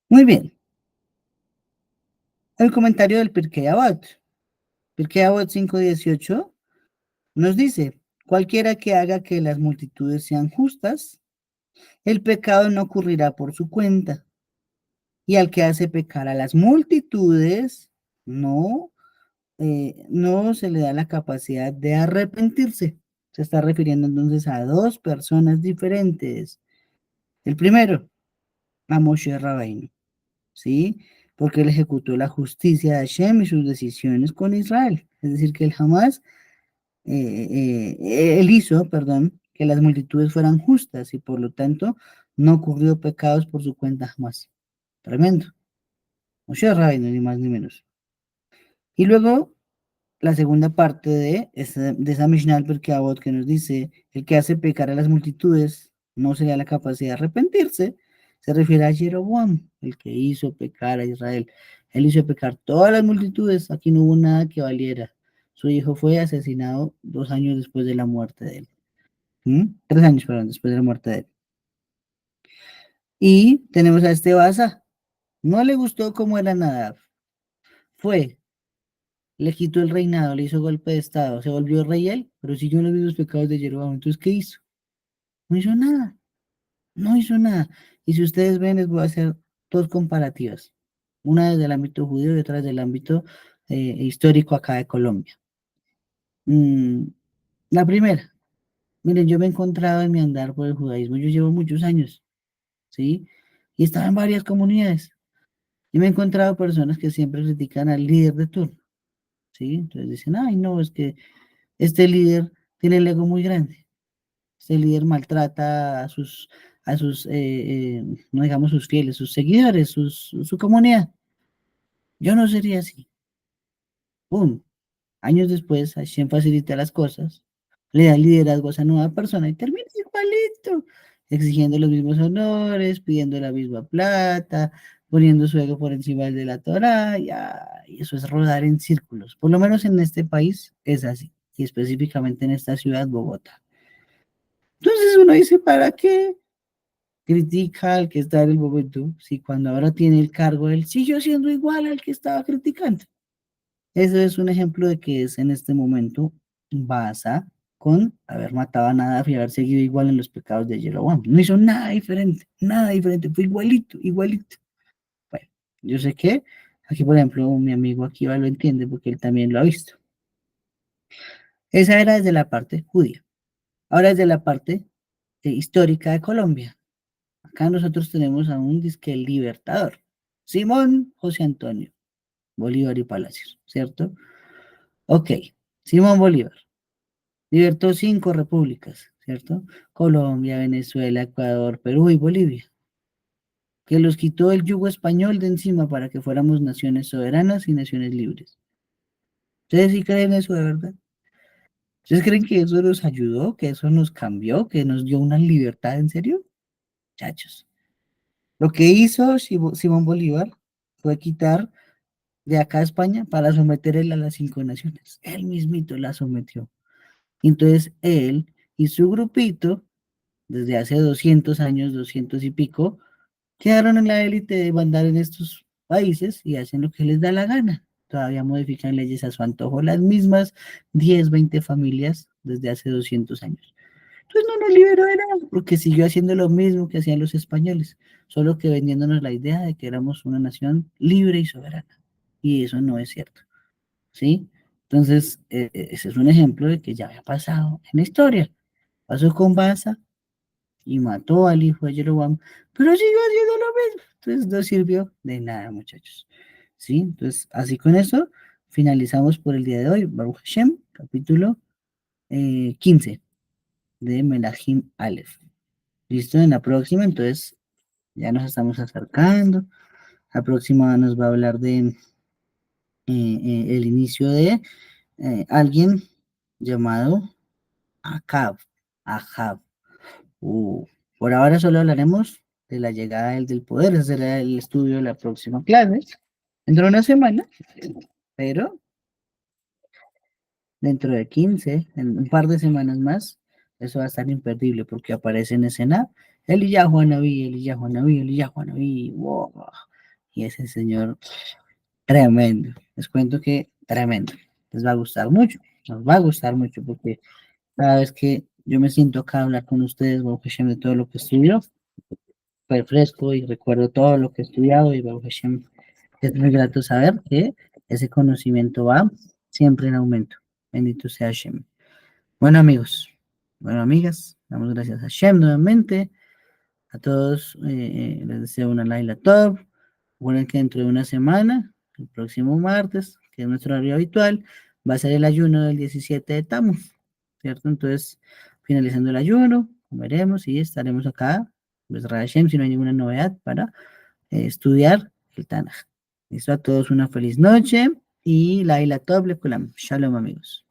Muy bien. El comentario del Pirkei Avot. Pirkei Avot 5:18 nos dice: cualquiera que haga que las multitudes sean justas, el pecado no ocurrirá por su cuenta. Y al que hace pecar a las multitudes, no se le da la capacidad de arrepentirse. Se está refiriendo entonces a dos personas diferentes. El primero, a Moshe Rabbeinu, ¿sí? Porque él ejecutó la justicia de Hashem y sus decisiones con Israel. Es decir, que él jamás, él hizo, perdón, que las multitudes fueran justas y por lo tanto no ocurrió pecados por su cuenta jamás. Tremendo. Moshe Rabbeinu, ni más ni menos. Y luego la segunda parte de esa Mishnah al Pirkei Avot que nos dice: el que hace pecar a las multitudes no sería la capacidad de arrepentirse, se refiere a Jeroboam, el que hizo pecar a Israel. Él hizo pecar todas las multitudes, aquí no hubo nada que valiera. Su hijo fue asesinado 2 años después de la muerte de él. 3 años, perdón, después de la muerte de él. Y tenemos a este Basa. No le gustó cómo era Nadab. Fue, le quitó el reinado, le hizo golpe de estado, se volvió rey él, pero siguió los mismos pecados de Jeroboam. Entonces, ¿qué hizo? No hizo nada, no hizo nada. Y si ustedes ven, les voy a hacer dos comparativas. Una desde el ámbito judío y otra desde el ámbito histórico acá de Colombia. Mm, la primera, Miren, yo me he encontrado en mi andar por el judaísmo, yo llevo muchos años, ¿sí? Y estaba en varias comunidades. Y me he encontrado personas que siempre critican al líder de turno, ¿sí? Entonces dicen, ay, no, es que este líder tiene el ego muy grande. Este líder maltrata no digamos sus fieles, sus seguidores, su comunidad. Yo no sería así. ¡Pum! Años después, Hashem facilita las cosas, le da liderazgo a esa nueva persona y termina igualito, exigiendo los mismos honores, pidiendo la misma plata, poniendo su ego por encima del de la Torah, y eso es rodar en círculos. Por lo menos en este país es así, y específicamente en esta ciudad, Bogotá. Entonces uno dice, ¿para qué critica al que está en el momento si cuando ahora tiene el cargo él siguió siendo igual al que estaba criticando? Eso es un ejemplo de que es en este momento basa con haber matado a Nadab y haber seguido igual en los pecados de Jeroboam. No hizo nada diferente, fue igualito, igualito. Bueno, yo sé que aquí, por ejemplo, mi amigo aquí lo entiende porque él también lo ha visto. Esa era desde la parte judía. Ahora desde la parte histórica de Colombia. Acá nosotros tenemos a un disque libertador, Simón José Antonio Bolívar y Palacios, ¿cierto? Ok, Simón Bolívar. Libertó 5 repúblicas, ¿cierto? Colombia, Venezuela, Ecuador, Perú y Bolivia, que los quitó el yugo español de encima para que fuéramos naciones soberanas y naciones libres. ¿Ustedes sí creen eso de verdad? ¿Ustedes creen que eso nos ayudó, que eso nos cambió, que nos dio una libertad en serio? Chachos. Lo que hizo Simón Bolívar fue quitar de acá a España para someter a las 5 naciones. Él mismito la sometió. Entonces él y su grupito desde hace 200 años, 200 y pico, quedaron en la élite de mandar en estos países y hacen lo que les da la gana. Todavía modifican leyes a su antojo, las mismas 10, 20 familias desde hace 200 años. Entonces no nos liberó de nada, porque siguió haciendo lo mismo que hacían los españoles, solo que vendiéndonos la idea de que éramos una nación libre y soberana. Y eso no es cierto, ¿sí? Entonces, ese es un ejemplo de que ya había pasado en la historia. Pasó con Baza, y mató al hijo de Jeroboam, pero siguió haciendo lo mismo. Entonces no sirvió de nada, muchachos. ¿Sí? Entonces, así con eso, finalizamos por el día de hoy. Baruch Hashem, capítulo 15 de Melahim Aleph. ¿Listo? En la próxima, entonces, ya nos estamos acercando. La próxima nos va a hablar de el inicio de alguien llamado Acab. Ahab. Uh, por ahora solo hablaremos de la llegada del poder, ese será el estudio de la próxima clase, dentro de una semana, pero dentro de 15, en un par de semanas más, eso va a estar imperdible porque aparece en escena Eliyahu Anabí, Eliyahu Anabí, Eliyahu Anabí, wow, y ese señor tremendo, les cuento que tremendo, les va a gustar mucho, nos va a gustar mucho porque cada vez que yo me siento acá a hablar con ustedes, Baruch Hashem, de todo lo que estudio, refresco y recuerdo todo lo que he estudiado y Baruch Hashem, es muy grato saber que ese conocimiento va siempre en aumento. Bendito sea Hashem. Bueno amigos, bueno amigas, damos gracias a Hashem nuevamente. A todos les deseo una Laila Tov. Recuerden que dentro de una semana, el próximo martes, que es nuestro horario habitual, va a ser el ayuno del 17 de Tammuz, ¿cierto? Entonces, finalizando el ayuno, comeremos y estaremos acá, pues Hashem, si no hay ninguna novedad, para estudiar el Tanaj. Listo, a todos una feliz noche y Laila Tov, Lekulam. Shalom amigos.